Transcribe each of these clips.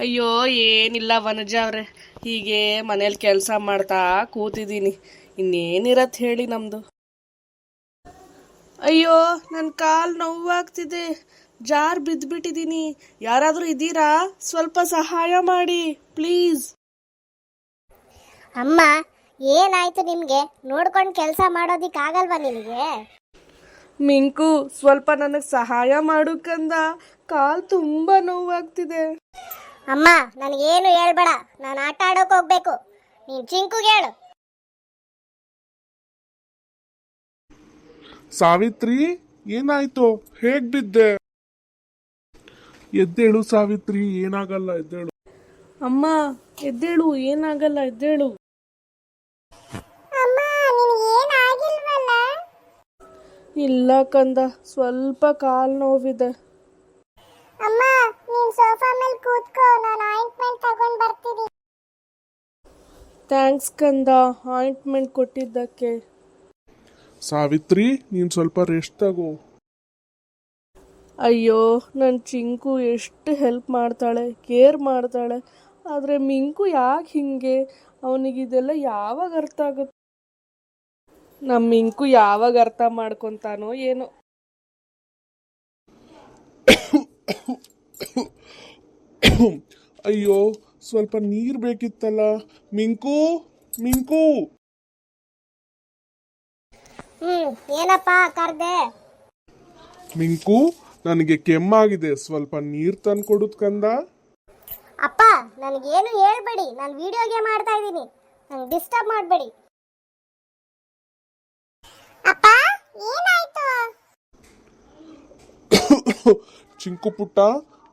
ಅಯ್ಯೋ ಏನಿಲ್ಲ ವನಜ ಅವ್ರೆ, ಹೀಗೆ ಮನೇಲಿ ಕೆಲಸ ಮಾಡ್ತಾ ಕೂತಿದ್ದೀನಿ. ಇನ್ನೇನಿರತ್ ಹೇಳಿ ನಮ್ದು. ಅಯ್ಯೋ ನನ್ನ ಕಾಲು ನೋವಾಗ್ತಿದೆ, ಜಾರ್ ಬಿದ್ದುಬಿಟ್ಟಿದ್ದೀನಿ. ಯಾರಾದರೂ ಇದ್ದೀರಾ? ಸ್ವಲ್ಪ ಸಹಾಯ ಮಾಡಿ ಪ್ಲೀಸ್. ಅಮ್ಮ, ಏನಾಯ್ತು ನಿಮ್ಗೆ? ನೋಡ್ಕೊಂಡು ಕೆಲಸ ಮಾಡೋದಿಕ್ಕಾಗಲ್ವಾ ನಿನಗೆ? ಮಿಂಕು, ಸ್ವಲ್ಪ ನನಗೆ ಸಹಾಯ ಮಾಡು ಕಂದ, ಕಾಲು ತುಂಬ ನೋವಾಗ್ತಿದೆ. ಅಮ್ಮ, ನನಗೇನು ಹೇಳ್ಬೇಡ, ನಾನು ಆಟ ಆಡೋಕೆ ಹೋಗ್ಬೇಕು. ನೀನು ಚಿಂಕುಗೆ ಹೇಳು. ಸಾವಿತ್ರಿ, ಏನಾಯ್ತು? ಹೇಗ್ ಬಿದ್ದೆ? ಎದ್ದೇಳು ಸಾವಿತ್ರಿ, ಏನಾಗಲ್ಲ, ಎದ್ದೇಳು. ಅಮ್ಮ ಎದ್ದೇಳು, ಏನಾಗಲ್ಲ, ಎದ್ದೇಳು. ಇಲ್ಲ ಕಂದ, ಸ್ವಲ್ಪ ಕಾಲು ನೋವಿದೆ. ಅಮ್ಮ, ನೀನು ಸೋಫಾ ಮೇಲೆ ಕೂತ್ಕೋ, ನಾನು ಆಯಿಂಟ್ಮೆಂಟ್ ತಗೊಂಡು ಬರ್ತೀನಿ. ಥ್ಯಾಂಕ್ಸ್ ಕಂದ, ಆಯಿಂಟ್ಮೆಂಟ್ ಕೊಟ್ಟಿದ್ದಕ್ಕೆ. ಸಾವಿತ್ರಿ, ನೀನ್ ಸ್ವಲ್ಪ ರೆಸ್ಟ್ ತಗೋ. ಅಯ್ಯೋ, ನನ್ನ ಚಿಂಕು ಎಷ್ಟು ಹೆಲ್ಪ್ ಮಾಡ್ತಾಳೆ, ಕೇರ್ ಮಾಡ್ತಾಳೆ. ಆದರೆ ಮಿಂಕು ಯಾಕೆ ಹಿಂಗೆ? ಅವನಿಗಿದೆಲ್ಲ ಯಾವಾಗ ಅರ್ಥ ಆಗುತ್ತೆ? ನಮ್ಮ ಮಿಂಕು ಯಾವಾಗ ಅರ್ಥ ಮಾಡ್ಕೊತಾನೋ ಏನೋ. ಅಯ್ಯೋ, ಸ್ವಲ್ಪ ನೀರ್ ಬೇಕಿತ್ತಲ್ಲ. ಮಿಂಕು, ಮಿಂಕು. ಏನಪ್ಪ ಕರ್ದೆ? ಮಿಂಕು, ನನಗೆ ಕೆಮ್ಮಾಗಿದೆ, ಸ್ವಲ್ಪ ನೀರ್ ತಂದ್ಕೊಡುದ್ ಕಂದ. ಅಪ್ಪ, ನನಗೇನು ಹೇಳ್ಬೇಡಿ, ನಾನು ವಿಡಿಯೋ ಗೇಮ್ ಆಡ್ತಾ ಇದ್ದೀನಿ, ನಂಗೆ ಡಿಸ್ಟರ್ಬ್ ಮಾಡಬೇಡಿ. ಅಪ್ಪ, ಏನಾಯ್ತು? ಚಿಂಕು ಪುಟ್ಟ,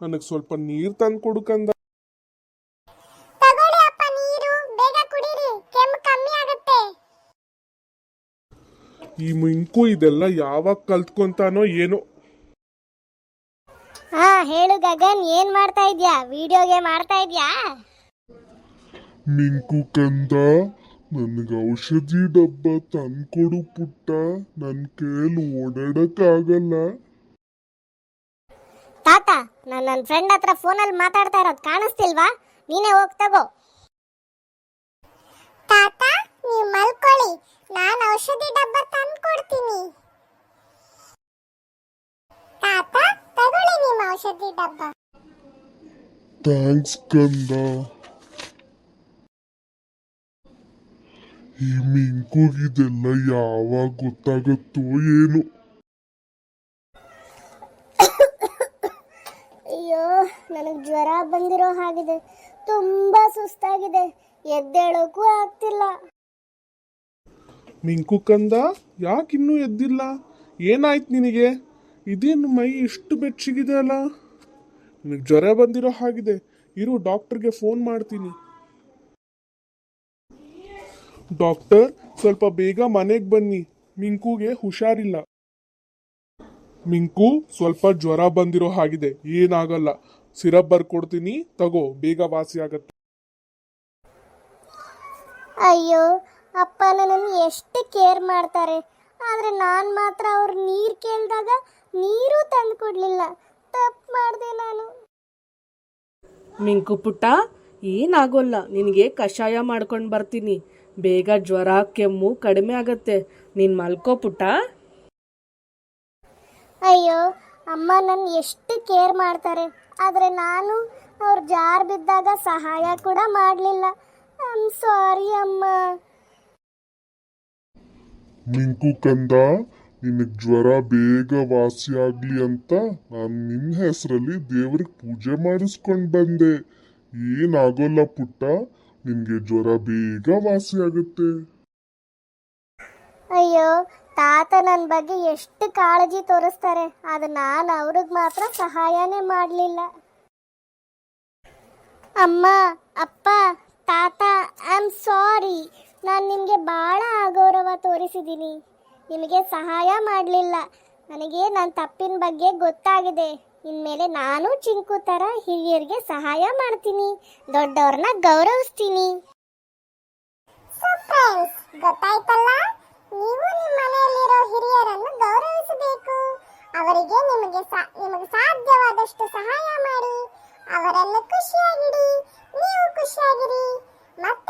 ನನಗೆ ಸ್ವಲ್ಪ ನೀರ್ ತಂದ್ಕೊಡು ಕಂದ. ತಗೊಳ್ಳಿ ಅಪ್ಪ ನೀರು, ಬೇಗ ಕುಡೀರಿ, ಕೆಮ್ಮು ಕಮ್ಮಿ ಆಗುತ್ತೆ. ಈ ಮಿಂಕು ಇದೆಲ್ಲ ಯಾವಾಗ ಕಲ್ತ್ಕೊಂತಾನೋ ಏನೋ. ಹಾ, ಹೇಳು ಗಗನ್, ಏನ್ ಮಾಡ್ತಾ ಇದ್ಯಾ? ವಿಡಿಯೋ ಗೇಮ್ ಆಡ್ತಾ ಇದ್ಯಾ? ಮಿಂಕು ಕಂದ, ನನಗೆ ಔಷಧಿ ಡಬ್ಬ ತಂದ್ಕೊಡು ಪುಟ್ಟ, ನನ್ನ ಕೈಯಲ್ಲಿ ಓಡಾಡಕ್ಕಾಗಲ್ಲ. ತಾತ, ನಾನು ನನ್ನ ಫ್ರೆಂಡ್ ಹತ್ರ ಫೋನಲ್ಲಿ ಮಾತಾಡ್ತಾ ಇರೋದು ಕಾಣಿಸ್ತಿಲ್ವಾ? ನೀನೇ ಹೋಗಿ ತಗೋ. ತಾತ, ನೀವು ಮಲ್ಕೊಳ್ಳಿ, ನಾನು ಔಷಧಿ ಡಬ್ಬ ತಂದು ಕೊಡ್ತೀನಿ. ತಾತ, ತಗೊಳ್ಳಿ ನಿಮ್ಮ ಔಷಧಿ ಡಬ್ಬ. ಥ್ಯಾಂಕ್ಸ್ ಕಂದ. ಈ ಮಿಂಕುಗಿದೆಲ್ಲ ಯಾವಾಗ ಗೊತ್ತಾಗತ್ತೋ ಏನು. ಅಯ್ಯೋ, ನನಗೆ ಜ್ವರ ಬಂದಿರೋ ಹಾಗಿದೆ, ತುಂಬಾ ಸುಸ್ತಾಗಿದೆ, ಎದ್ದೇಳೋಕ್ಕೂ ಆಗ್ತಿಲ್ಲ. ಮಿಂಕು ಕಂದ, ಯಾಕಿನ್ನೂ ಎದ್ದಿಲ್ಲ? ಏನಾಯ್ತು ನಿನಗೆ? ಇದೇನು ಮೈ ಇಷ್ಟು ಬೆಚ್ಚಗಿದೆ ಅಲ್ಲ? ನಿನಗೆ ಜ್ವರ ಬಂದಿರೋ ಹಾಗಿದೆ. ಇರು, ಡಾಕ್ಟರ್ಗೆ ಫೋನ್ ಮಾಡ್ತೀನಿ. ಡಾಕ್ಟರ್, ಸ್ವಲ್ಪ ಬೇಗ ಮನೆಗೆ ಬನ್ನಿ, ಮಿಂಕುಗೆ ಹುಷಾರಿಲ್ಲ. ಮಿಂಕು, ಸ್ವಲ್ಪ ಜ್ವರ ಬಂದಿರೋ ಹಾಗಿದೆ, ಏನಾಗಲ್ಲ, ಸಿರಪ್ ಬರ್ಕೊಡ್ತೀನಿ, ತಗೋ, ಬೇಗ ವಾಸಿ ಆಗತ್ತೆ. ಅಯ್ಯೋ, ಅಪ್ಪ ನನ್ನನ್ನು ಎಷ್ಟು ಕೇರ್ ಮಾಡ್ತಾರೆ, ಆದರೆ ನಾನು ಮಾತ್ರ ಅವ್ರು ನೀರು ಕೇಳಿದಾಗ ನೀರು ತಂದು ಕೊಡಲಿಲ್ಲ. ತಪ್ಪು ಮಾಡಿದೆ ನಾನು. ಮಿಂಕು ಪುಟ್ಟ, ಏನಾಗೋಲ್ಲ, ನಿನಗೆ ಕಷಾಯ ಮಾಡ್ಕೊಂಡು ಬರ್ತೀನಿ. ಬೇಗ ಜ್ವರ ಕೆಮ್ಮು ಕಡಿಮೆ ಆಗತ್ತೆ. ನೀನು ಮಲ್ಕೋ ಪುಟ್ಟ. ಅಯ್ಯೋ, ಅಮ್ಮ ನನ್ನ ಎಷ್ಟು ಕೇರ್ ಮಾಡ್ತಾರೆ, ಆದರೆ ನಾನು ಅವ್ರು ಜಾರ್ ಬಿದ್ದಾಗ ಸಹಾಯ ಕೂಡ ಮಾಡಲಿಲ್ಲ. ಐ ಆಮ್ ಸಾರಿ ಅಮ್ಮ. ಮಿಂಕು ಕಂದ, ನಿನಗೆ ಜ್ವರ ಬೇಗ ವಾಸಿ ಆಗ್ಲಿ ಅಂತ ನಾನು ನಿನ್ನ ಹೆಸರಲ್ಲಿ ದೇವ್ರಿಗೆ ಪೂಜೆ ಮಾಡಿಸ್ಕೊಂಡು ಬಂದೆ. ಏನಾಗೋಲ್ಲ ಪುಟ್ಟ, ನಿನಗೆ ಜ್ವರ ಬೇಗ ವಾಸಿ ಆಗುತ್ತೆ. ಅಯ್ಯೋ, ತಾತ ನನ್ನ ಬಗ್ಗೆ ಎಷ್ಟು ಕಾಳಜಿ ತೋರಿಸ್ತಾರೆ, ಆದರೆ ನಾನು ಅವ್ರಿಗೆ ಮಾತ್ರ ಸಹಾಯನೇ ಮಾಡಲಿಲ್ಲ. ಅಮ್ಮ, ಅಪ್ಪ, ತಾತ, ಐ ಆಮ್ ಸಾರಿ. ನಾನು ನಿಮಗೆ ಭಾಳ ಅಗೌರವ ತೋರಿಸಿದ್ದೀನಿ, ನಿಮಗೆ ಸಹಾಯ ಮಾಡಲಿಲ್ಲ. ನನಗೆ ನನ್ನ ತಪ್ಪಿನ ಬಗ್ಗೆ ಗೊತ್ತಾಗಿದೆ. ಇನ್ಮೇಲೆ ನಾನು ಚಿಂಕು ಥರ ಹಿರಿಯರಿಗೆ ಸಹಾಯ ಮಾಡ್ತೀನಿ, ದೊಡ್ಡವ್ರನ್ನ ಗೌರವಿಸ್ತೀನಿ. ಗೊತ್ತಾಯ್ತಲ್ಲ, ನೀವು ನಿಮ್ಮ ಮನೆಯಲ್ಲಿರೋ ಹಿರಿಯರನ್ನು ಗೌರವಿಸಬೇಕು. ಅವರಿಗೆ ನಿಮಗೆ ಸಾಧ್ಯವಾದಷ್ಟು ಸಹಾಯ ಮಾಡಿ. ಅವರನ್ನು ಖುಷಿಯಾಗಿಡಿ, ನೀವು ಖುಷಿಯಾಗಿರಿ. ಮತ್ತೆ